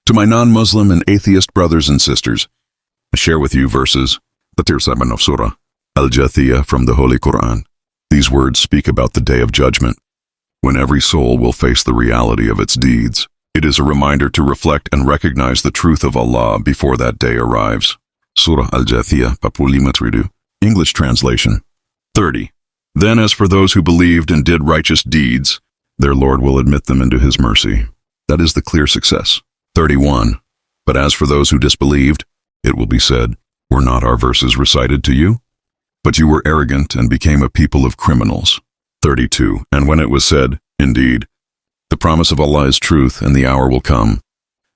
To my non-Muslim and atheist brothers and sisters, I share with you verses, the 37 of Surah Al-Jathiyah from the Holy Quran. These words speak about the Day of Judgment, when every soul will face the reality of its deeds. It is a reminder to reflect and recognize the truth of Allah before that day arrives. Surah Al-Jathiyah, 45. English translation. 30. Then as for those who believed and did righteous deeds, their Lord will admit them into His mercy. That is the clear success. 31. But as for those who disbelieved, it will be said, were not our verses recited to you? But you were arrogant and became a people of criminals. 32. And when it was said, indeed, the promise of Allah is truth and the hour will come.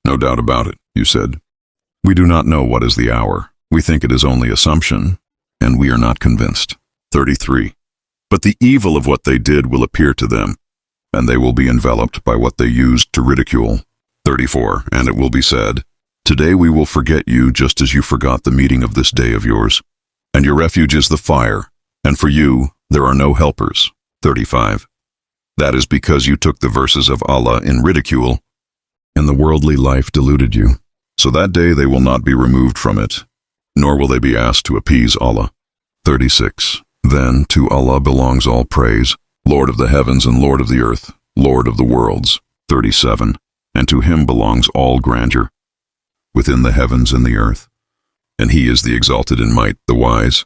No doubt about it, you said. We do not know what is the hour. We think it is only assumption, and we are not convinced. 33. But the evil of what they did will appear to them, and they will be enveloped by what they used to ridicule. 34. And it will be said, today we will forget you just as you forgot the meeting of this day of yours, and your refuge is the fire, and for you there are no helpers. 35. That is because you took the verses of Allah in ridicule, and the worldly life deluded you. So that day they will not be removed from it, nor will they be asked to appease Allah. 36. Then to Allah belongs all praise, Lord of the heavens and Lord of the earth, Lord of the worlds. 37. And to Him belongs all grandeur, within the heavens and the earth. And He is the exalted in might, the wise.